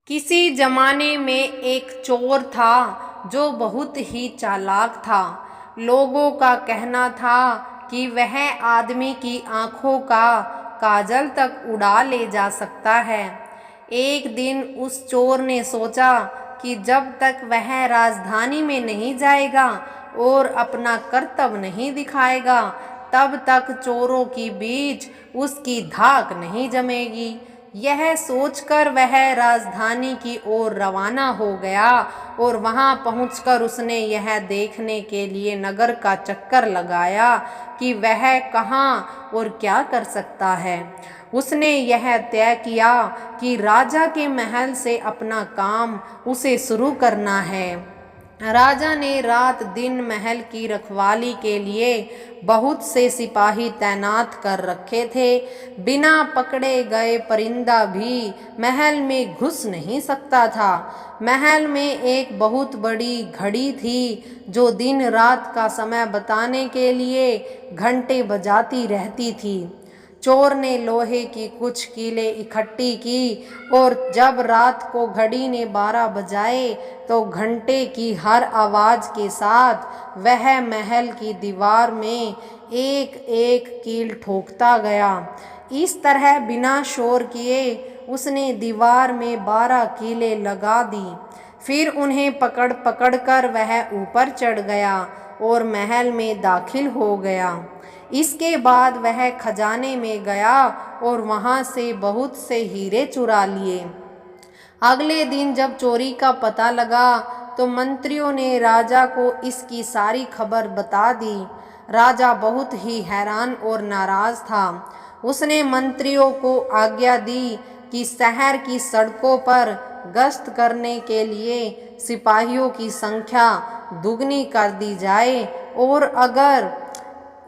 किसी जमाने में एक चोर था जो बहुत ही चालाक था। लोगों का कहना था कि वह आदमी की आंखों का काजल तक उड़ा ले जा सकता है। एक दिन उस चोर ने सोचा कि जब तक वह राजधानी में नहीं जाएगा और अपना करतब नहीं दिखाएगा, तब तक चोरों के बीच उसकी धाक नहीं जमेगी। यह सोचकर वह राजधानी की ओर रवाना हो गया और वहां पहुंचकर उसने यह देखने के लिए नगर का चक्कर लगाया कि वह कहाँ और क्या कर सकता है। उसने यह तय किया कि राजा के महल से अपना काम उसे शुरू करना है। राजा ने रात दिन महल की रखवाली के लिए बहुत से सिपाही तैनात कर रखे थे। बिना पकड़े गए परिंदा भी महल में घुस नहीं सकता था। महल में एक बहुत बड़ी घड़ी थी जो दिन रात का समय बताने के लिए घंटे बजाती रहती थी। चोर ने लोहे की कुछ कीलें इकट्ठी की और जब रात को घड़ी ने 12 बजाए तो घंटे की हर आवाज के साथ वह महल की दीवार में एक एक कील ठोकता गया। इस तरह बिना शोर किए उसने दीवार में 12 कीलें लगा दी। फिर उन्हें पकड़ पकड़ कर वह ऊपर चढ़ गया और महल में दाखिल हो गया। इसके बाद वह खजाने में गया और वहां से बहुत से हीरे चुरा लिए। अगले दिन जब चोरी का पता लगा तो मंत्रियों ने राजा को इसकी सारी खबर बता दी। राजा बहुत ही हैरान और नाराज था। उसने मंत्रियों को आज्ञा दी कि शहर की सड़कों पर गश्त करने के लिए सिपाहियों की संख्या दुगनी कर दी जाए और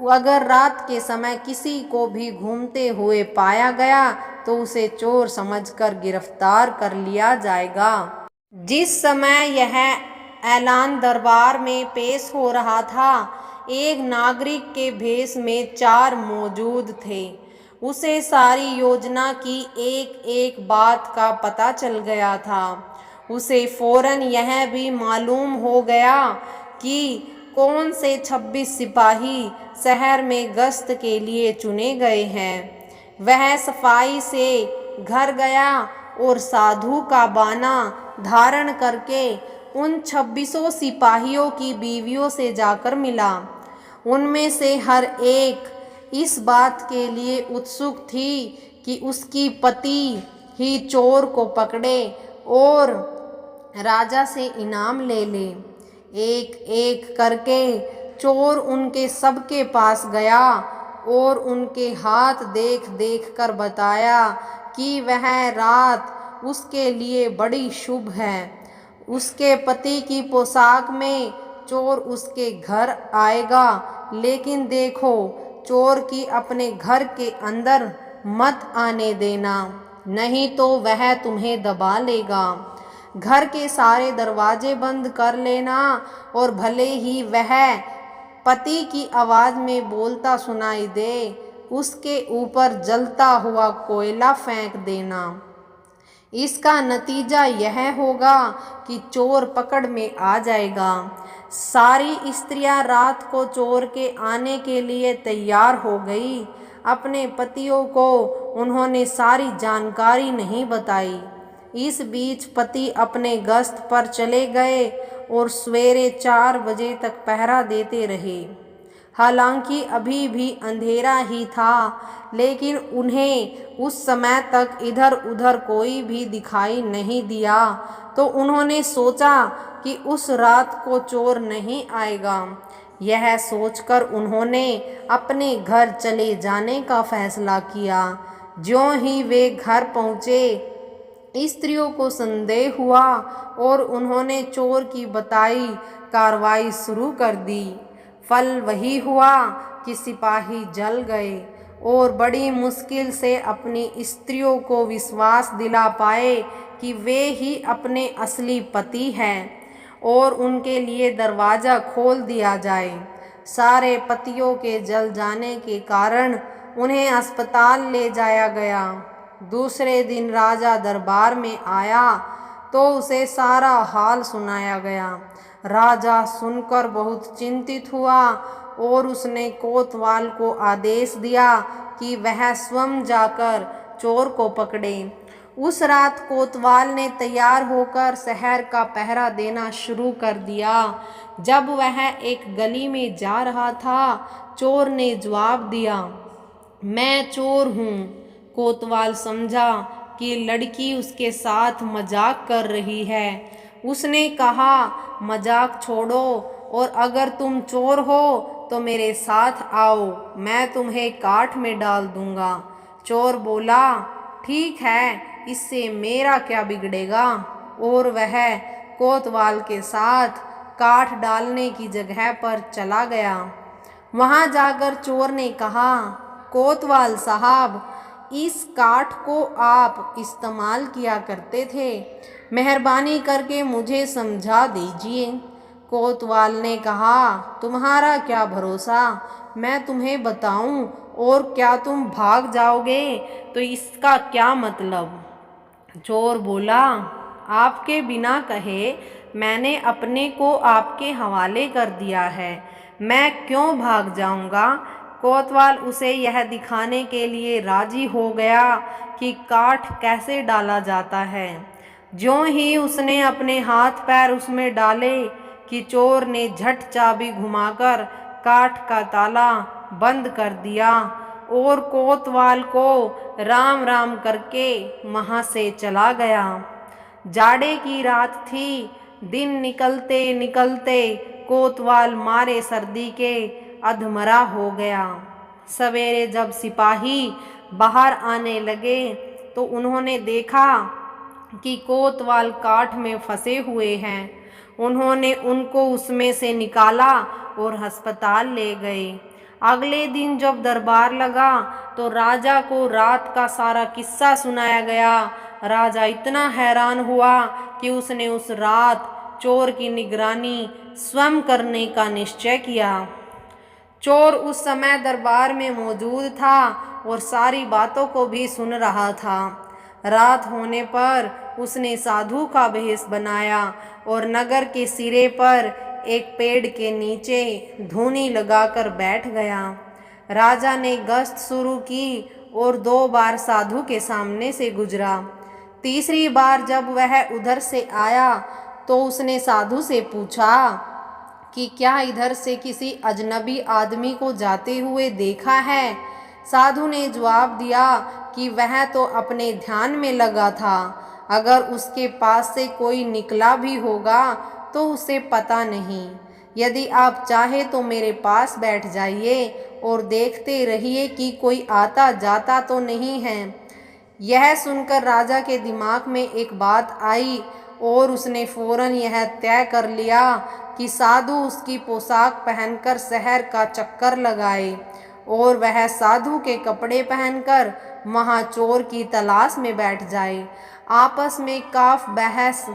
अगर रात के समय किसी को भी घूमते हुए पाया गया तो उसे चोर समझकर गिरफ्तार कर लिया जाएगा। जिस समय यह ऐलान दरबार में पेश हो रहा था, एक नागरिक के भेष में 4 मौजूद थे। उसे सारी योजना की एक एक बात का पता चल गया था। उसे फौरन यह भी मालूम हो गया कि कौन से 26 सिपाही शहर में गश्त के लिए चुने गए हैं। वह सफाई से घर गया और साधु का बाना धारण करके उन 26 सिपाहियों की बीवियों से जाकर मिला। उनमें से हर एक इस बात के लिए उत्सुक थी कि उसकी पति ही चोर को पकड़े और राजा से इनाम ले ले। एक एक करके चोर उनके सबके पास गया और उनके हाथ देख देख कर बताया कि वह रात उसके लिए बड़ी शुभ है। उसके पति की पोशाक में चोर उसके घर आएगा, लेकिन देखो चोर की अपने घर के अंदर मत आने देना, नहीं तो वह तुम्हें दबा लेगा। घर के सारे दरवाजे बंद कर लेना और भले ही वह पति की आवाज में बोलता सुनाई दे, उसके ऊपर जलता हुआ कोयला फेंक देना। इसका नतीजा यह होगा कि चोर पकड़ में आ जाएगा। सारी स्त्रियां रात को चोर के आने के लिए तैयार हो गई। अपने पतियों को उन्होंने सारी जानकारी नहीं बताई। इस बीच पति अपने गश्त पर चले गए और सवेरे 4 बजे तक पहरा देते रहे। हालांकि अभी भी अंधेरा ही था, लेकिन उन्हें उस समय तक इधर उधर कोई भी दिखाई नहीं दिया, तो उन्होंने सोचा कि उस रात को चोर नहीं आएगा। यह सोचकर उन्होंने अपने घर चले जाने का फैसला किया। ज्यों ही वे घर पहुँचे, स्त्रियों को संदेह हुआ और उन्होंने चोर की बताई कार्रवाई शुरू कर दी। फल वही हुआ कि सिपाही जल गए और बड़ी मुश्किल से अपनी स्त्रियों को विश्वास दिला पाए कि वे ही अपने असली पति हैं और उनके लिए दरवाज़ा खोल दिया जाए। सारे पतियों के जल जाने के कारण उन्हें अस्पताल ले जाया गया। दूसरे दिन राजा दरबार में आया तो उसे सारा हाल सुनाया गया। राजा सुनकर बहुत चिंतित हुआ और उसने कोतवाल को आदेश दिया कि वह स्वयं जाकर चोर को पकड़े। उस रात कोतवाल ने तैयार होकर शहर का पहरा देना शुरू कर दिया। जब वह एक गली में जा रहा था, चोर ने जवाब दिया, मैं चोर हूँ। कोतवाल समझा कि लड़की उसके साथ मजाक कर रही है। उसने कहा, मजाक छोड़ो और अगर तुम चोर हो तो मेरे साथ आओ, मैं तुम्हें काठ में डाल दूंगा। चोर बोला, ठीक है, इससे मेरा क्या बिगड़ेगा। और वह कोतवाल के साथ काठ डालने की जगह पर चला गया। वहां जाकर चोर ने कहा, कोतवाल साहब, इस काठ को आप इस्तेमाल किया करते थे, मेहरबानी करके मुझे समझा दीजिए। कोतवाल ने कहा, तुम्हारा क्या भरोसा, मैं तुम्हें बताऊं और क्या तुम भाग जाओगे तो इसका क्या मतलब। चोर बोला, आपके बिना कहे मैंने अपने को आपके हवाले कर दिया है, मैं क्यों भाग जाऊंगा। कोतवाल उसे यह दिखाने के लिए राजी हो गया कि काठ कैसे डाला जाता है। ज्यों ही उसने अपने हाथ पैर उसमें डाले कि चोर ने झट चाबी घुमाकर काठ का ताला बंद कर दिया और कोतवाल को राम राम करके वहाँ से चला गया। जाड़े की रात थी। दिन निकलते निकलते कोतवाल मारे सर्दी के अधमरा हो गया। सवेरे जब सिपाही बाहर आने लगे तो उन्होंने देखा कि कोतवाल काठ में फंसे हुए हैं। उन्होंने उनको उसमें से निकाला और अस्पताल ले गए। अगले दिन जब दरबार लगा तो राजा को रात का सारा किस्सा सुनाया गया। राजा इतना हैरान हुआ कि उसने उस रात चोर की निगरानी स्वयं करने का निश्चय किया। चोर उस समय दरबार में मौजूद था और सारी बातों को भी सुन रहा था। रात होने पर उसने साधु का भेष बनाया और नगर के सिरे पर एक पेड़ के नीचे धूनी लगाकर बैठ गया। राजा ने गश्त शुरू की और 2 बार साधु के सामने से गुजरा। तीसरी बार जब वह उधर से आया तो उसने साधु से पूछा कि क्या इधर से किसी अजनबी आदमी को जाते हुए देखा है। साधु ने जवाब दिया कि वह तो अपने ध्यान में लगा था, अगर उसके पास से कोई निकला भी होगा तो उसे पता नहीं। यदि आप चाहे तो मेरे पास बैठ जाइए और देखते रहिए कि कोई आता जाता तो नहीं है। यह सुनकर राजा के दिमाग में एक बात आई और उसने फौरन यह तय कर लिया कि साधु उसकी पोशाक पहनकर शहर का चक्कर लगाए और वह साधु के कपड़े पहनकर वहाँ चोर की तलाश में बैठ जाए। आपस में काफ बहस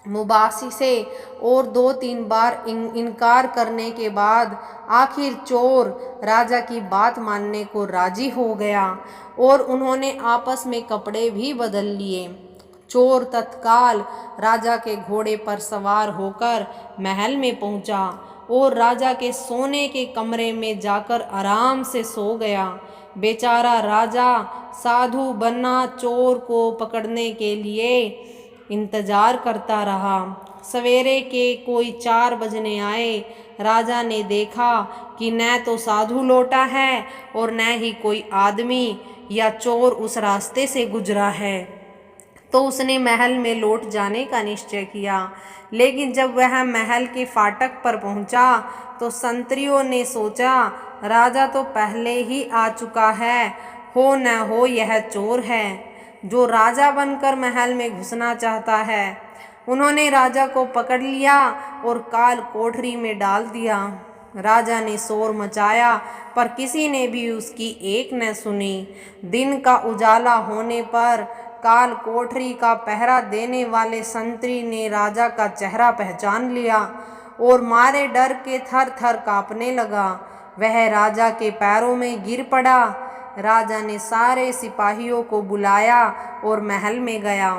मुबाहिसे और 2-3 बार इनकार करने के बाद आखिर चोर राजा की बात मानने को राजी हो गया और उन्होंने आपस में कपड़े भी बदल लिए। चोर तत्काल राजा के घोड़े पर सवार होकर महल में पहुंचा और राजा के सोने के कमरे में जाकर आराम से सो गया। बेचारा राजा साधु बन्ना चोर को पकड़ने के लिए इंतजार करता रहा। सवेरे के कोई 4 बजने आए। राजा ने देखा कि न तो साधु लौटा है और न ही कोई आदमी या चोर उस रास्ते से गुजरा है। तो उसने महल में लौट जाने का निश्चय किया। लेकिन जब वह महल के फाटक पर पहुंचा तो संतरियों ने सोचा, राजा तो पहले ही आ चुका है, हो न हो यह चोर है जो राजा बनकर महल में घुसना चाहता है। उन्होंने राजा को पकड़ लिया और काल कोठरी में डाल दिया। राजा ने शोर मचाया पर किसी ने भी उसकी एक न सुनी। दिन का उजाला होने पर काल कोठरी का पहरा देने वाले संतरी ने राजा का चेहरा पहचान लिया और मारे डर के थर थर कांपने लगा। वह राजा के पैरों में गिर पड़ा। राजा ने सारे सिपाहियों को बुलाया और महल में गया।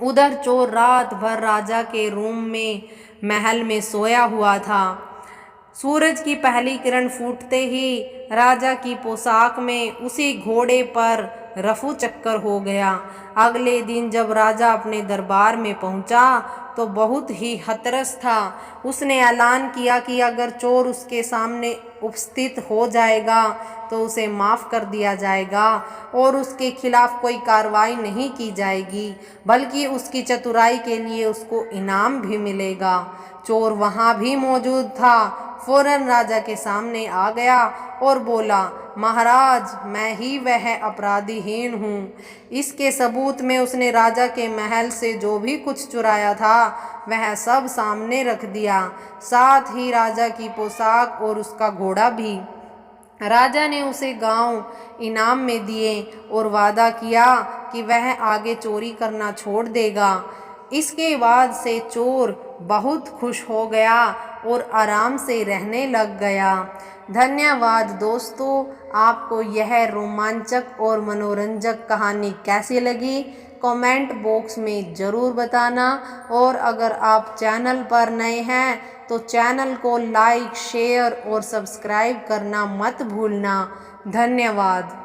उधर चोर रात भर राजा के रूम में महल में सोया हुआ था। सूरज की पहली किरण फूटते ही राजा की पोशाक में उसी घोड़े पर रफू चक्कर हो गया। अगले दिन जब राजा अपने दरबार में पहुंचा तो बहुत ही हतरस था। उसने ऐलान किया कि अगर चोर उसके सामने उपस्थित हो जाएगा तो उसे माफ़ कर दिया जाएगा और उसके खिलाफ कोई कार्रवाई नहीं की जाएगी, बल्कि उसकी चतुराई के लिए उसको इनाम भी मिलेगा। चोर वहाँ भी मौजूद था। फौरन राजा के सामने आ गया और बोला, महाराज, मैं ही वह अपराधीहीन हूँ। इसके सबूत में उसने राजा के महल से जो भी कुछ चुराया था वह सब सामने रख दिया, साथ ही राजा की पोशाक और उसका घोड़ा भी। राजा ने उसे गांव इनाम में दिए और वादा किया कि वह आगे चोरी करना छोड़ देगा। इसके बाद से चोर बहुत खुश हो गया और आराम से रहने लग गया। धन्यवाद दोस्तों, आपको यह रोमांचक और मनोरंजक कहानी कैसी लगी कमेंट बॉक्स में ज़रूर बताना। और अगर आप चैनल पर नए हैं तो चैनल को लाइक, शेयर और सब्सक्राइब करना मत भूलना। धन्यवाद।